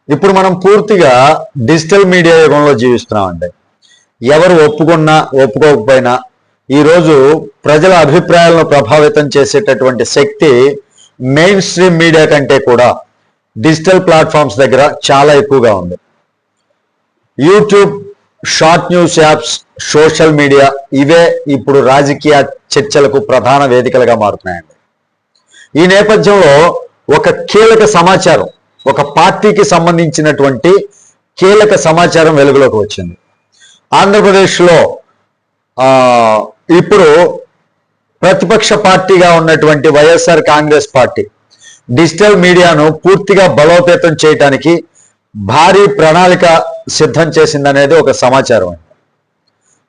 ఇప్పుడు మనం పూర్తిగా డిజిటల్ మీడియా యుగంలో జీవిస్తున్నామండి. ఎవరు ఒప్పుకున్నా ఒప్పుకోకపోయినా ఈరోజు ప్రజల అభిప్రాయాలను ప్రభావితం చేసేటటువంటి శక్తి మెయిన్ స్ట్రీమ్ మీడియా కంటే కూడా డిజిటల్ ప్లాట్ఫామ్స్ దగ్గర చాలా ఎక్కువగా ఉంది. YouTube, short news apps, social media ఇవే ఇప్పుడు రాజకీయ చర్చలకు ప్రధాన వేదికలుగా మారుతున్నాయండి. ఈ నేపథ్యంలో ఒక కీలక సమాచారం, ఒక పార్టీకి సంబంధించినటువంటి కీలక సమాచారం వెలుగులోకి వచ్చింది. ఆంధ్రప్రదేశ్లో ఇప్పుడు ప్రతిపక్ష పార్టీగా ఉన్నటువంటి వైఎస్ఆర్ కాంగ్రెస్ పార్టీ డిజిటల్ మీడియాను పూర్తిగా బలోపేతం చేయడానికి భారీ ప్రణాళిక సిద్ధం చేసిందనేది ఒక సమాచారం.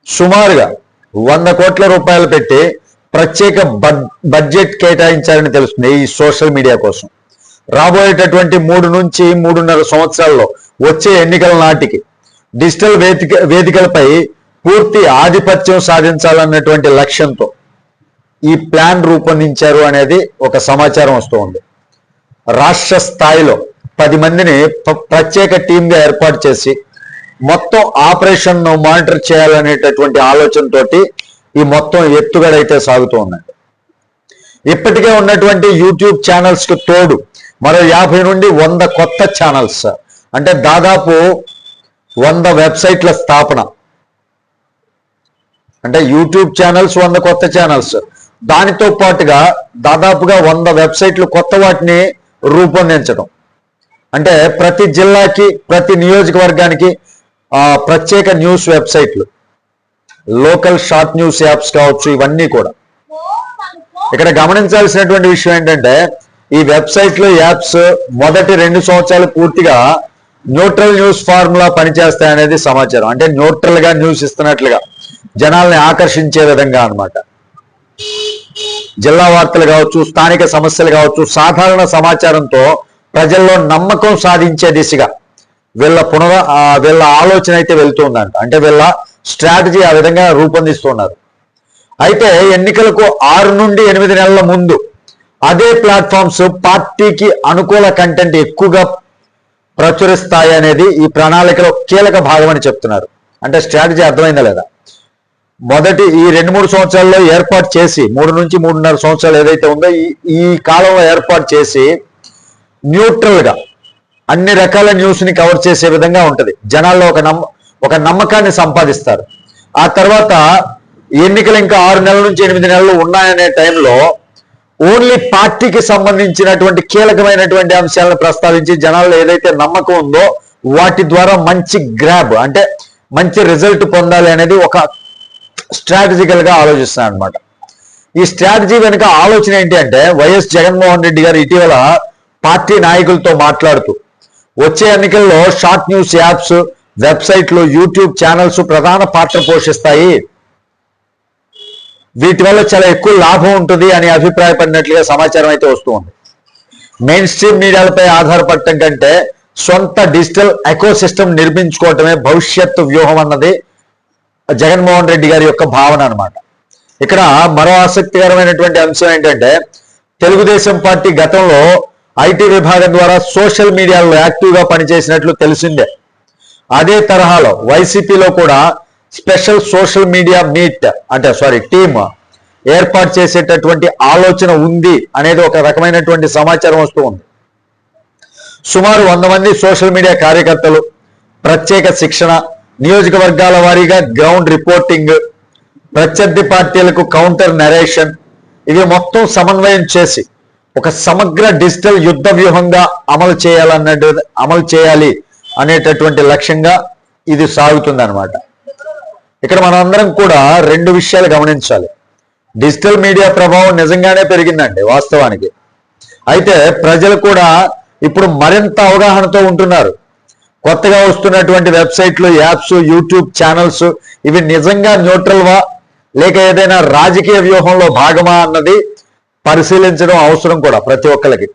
సుమారుగా 100 కోట్ల రూపాయలు పెట్టి ప్రత్యేక బడ్జెట్ కేటాయించారని తెలుస్తుంది ఈ సోషల్ మీడియా కోసం. రాబోయేటటువంటి 3 నుంచి 3.5 సంవత్సరాల్లో వచ్చే ఎన్నికల నాటికి డిజిటల్ వేదికలపై పూర్తి ఆధిపత్యం సాధించాలన్నటువంటి లక్ష్యంతో ఈ ప్లాన్ రూపొందించారు అనేది ఒక సమాచారం వస్తూ ఉంది. రాష్ట్ర స్థాయిలో 10 మందిని ప్రత్యేక టీంగా ఏర్పాటు చేసి మొత్తం ఆపరేషన్ ను మానిటర్ చేయాలనేటటువంటి ఆలోచనతోటి ఈ మొత్తం ఎత్తుగడైతే సాగుతూ ఉందండి. ఇప్పటికే ఉన్నటువంటి యూట్యూబ్ ఛానల్స్ కు తోడు మరో 50 నుండి 100 కొత్త ఛానల్స్, అంటే దాదాపు 100 వెబ్సైట్ల స్థాపన. అంటే యూట్యూబ్ ఛానల్స్ 100 కొత్త ఛానల్స్, దానితో పాటుగా దాదాపుగా 100 వెబ్సైట్లు కొత్త వాటిని రూపొందించడం. అంటే ప్రతి జిల్లాకి, ప్రతి నియోజకవర్గానికి ప్రత్యేక న్యూస్ వెబ్సైట్లు, లోకల్ షార్ట్ న్యూస్ యాప్స్ కావచ్చు, ఇవన్నీ కూడా. ఇక్కడ గమనించాల్సినటువంటి విషయం ఏంటంటే ఈ వెబ్సైట్లు, యాప్స్ మొదటి 2 సంవత్సరాలు పూర్తిగా న్యూట్రల్ న్యూస్ ఫార్ములా పనిచేస్తాయనేది సమాచారం. అంటే న్యూట్రల్ గా న్యూస్ ఇస్తున్నట్లుగా జనాల్ని ఆకర్షించే విధంగా అన్నమాట. జిల్లా వార్తలు కావచ్చు, స్థానిక సమస్యలు కావచ్చు, సాధారణ సమాచారంతో ప్రజల్లో నమ్మకం సాధించే దిశగా వీళ్ళ ఆలోచన అయితే వెళ్తుందంట. అంటే వీళ్ళ స్ట్రాటజీ ఆ విధంగా రూపొందిస్తున్నారు. అయితే ఎన్నికలకు 6 నుండి 8 నెలల ముందు అదే ప్లాట్ఫామ్స్ పార్టీకి అనుకూల కంటెంట్ ఎక్కువగా ప్రచురిస్తాయి అనేది ఈ ప్రణాళికలో కీలక భాగం అని చెప్తున్నారు. అంటే స్ట్రాటజీ అర్థమైందా లేదా? మొదటి ఈ 2-3 సంవత్సరాల్లో ఏర్పాటు చేసి, 3 నుంచి 3.5 సంవత్సరాలు ఏదైతే ఉందో ఈ కాలంలో ఏర్పాటు చేసి న్యూట్రల్ గా అన్ని రకాల న్యూస్ ని కవర్ చేసే విధంగా ఉంటది. జనాల్లో ఒక నమ్మకాన్ని సంపాదిస్తారు. ఆ తర్వాత ఎన్నికలు ఇంకా 6 నెలల నుంచి 8 నెలలు ఉన్నాయనే టైంలో ఓన్లీ పార్టీకి సంబంధించినటువంటి కీలకమైనటువంటి అంశాలను ప్రస్తావించి జనాల్లో ఏదైతే నమ్మకం ఉందో వాటి ద్వారా మంచి గ్రాబ్, అంటే మంచి రిజల్ట్ పొందాలి అనేది ఒక స్ట్రాటజికల్ గా ఆలోచిస్తున్నాను అనమాట. ఈ స్ట్రాటజీ వెనుక ఆలోచన ఏంటి అంటే వైఎస్ జగన్మోహన్ రెడ్డి గారు ఇటీవల పార్టీ నాయకులతో మాట్లాడుతూ వచ్చే ఎన్నికల్లో షార్ట్ న్యూస్ యాప్స్, వెబ్సైట్లు, యూట్యూబ్ ఛానల్స్ ప్రధాన పాత్ర పోషిస్తాయి, వీటి వల్ల చాలా ఎక్కువ లాభం ఉంటుంది అని అభిప్రాయపడినట్లుగా సమాచారం అయితే వస్తూ ఉంది. మెయిన్ స్ట్రీమ్ మీడియాలపై ఆధారపడటం కంటే సొంత డిజిటల్ ఎకోసిస్టమ్ నిర్మించుకోవటమే భవిష్యత్తు వ్యూహం అన్నది జగన్మోహన్ రెడ్డి గారి యొక్క భావన అనమాట. ఇక్కడ మరో ఆసక్తికరమైనటువంటి అంశం ఏంటంటే తెలుగుదేశం పార్టీ గతంలో ఐటీ విభాగం ద్వారా సోషల్ మీడియాలో యాక్టివ్గా పనిచేసినట్లు తెలిసిందే. అదే తరహాలో వైసీపీలో కూడా స్పెషల్ సోషల్ మీడియా టీమ్ ఏర్పాటు చేసేటటువంటి ఆలోచన ఉంది అనేది ఒక రకమైనటువంటి సమాచారం వస్తూ ఉంది. సుమారు 100 మంది సోషల్ మీడియా కార్యకర్తలు, ప్రత్యేక శిక్షణ, నియోజకవర్గాల వారీగా గ్రౌండ్ రిపోర్టింగ్, ప్రత్యర్థి పార్టీలకు కౌంటర్ నరేషన్, ఇవి మొత్తం సమన్వయం చేసి ఒక సమగ్ర డిజిటల్ యుద్ధ వ్యూహంగా అమలు చేయాలి అనేటటువంటి లక్ష్యంగా ఇది సాగుతుంది అనమాట. ఇక్కడ మనం అందరం కూడా 2 విషయాలు గమనించాలి. డిజిటల్ మీడియా ప్రభావం నిజంగానే పెరిగిందండి వాస్తవానికి. అయితే ప్రజలు కూడా ఇప్పుడు మరింత అవగాహనతో ఉంటున్నారు. కొత్తగా వస్తున్నటువంటి వెబ్సైట్లు, యాప్స్, యూట్యూబ్ ఛానల్స్ ఇవి నిజంగా న్యూట్రల్వా లేక ఏదైనా రాజకీయ వ్యూహంలో భాగమా అన్నది పరిశీలించడం అవసరం కూడా ప్రతి ఒక్కరికి.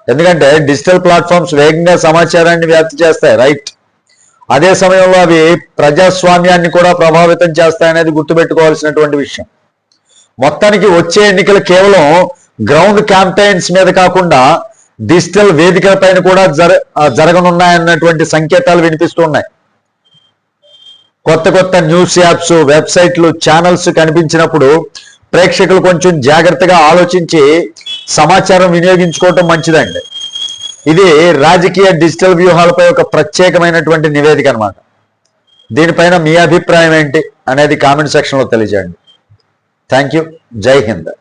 ఎందుకంటే డిజిటల్ ప్లాట్ఫామ్స్ వేగంగా సమాచారాన్ని వ్యాప్తి చేస్తాయి, రైట్. అదే సమయంలో అవి ప్రజాస్వామ్యాన్ని కూడా ప్రభావితం చేస్తాయనేది గుర్తుపెట్టుకోవాల్సినటువంటి విషయం. మొత్తానికి వచ్చే ఎన్నికలు కేవలం గ్రౌండ్ క్యాంపెయిన్స్ మీద కాకుండా డిజిటల్ వేదికల పైన కూడా జరగనున్నాయన్నటువంటి సంకేతాలు వినిపిస్తున్నాయి. కొత్త కొత్త న్యూస్ యాప్స్, వెబ్సైట్లు, ఛానల్స్ కనిపించినప్పుడు ప్రేక్షకులు కొంచెం జాగ్రత్తగా ఆలోచించి సమాచారం వినియోగించుకోవటం మంచిదండి. ఇది రాజకీయ డిజిటల్ వ్యూహాలపై ఒక ప్రత్యేకమైనటువంటి నివేదిక అన్నమాట. దీనిపైన మీ అభిప్రాయం ఏంటి అనేది కామెంట్ సెక్షన్లో తెలియజేయండి. Thank you. జై హింద్.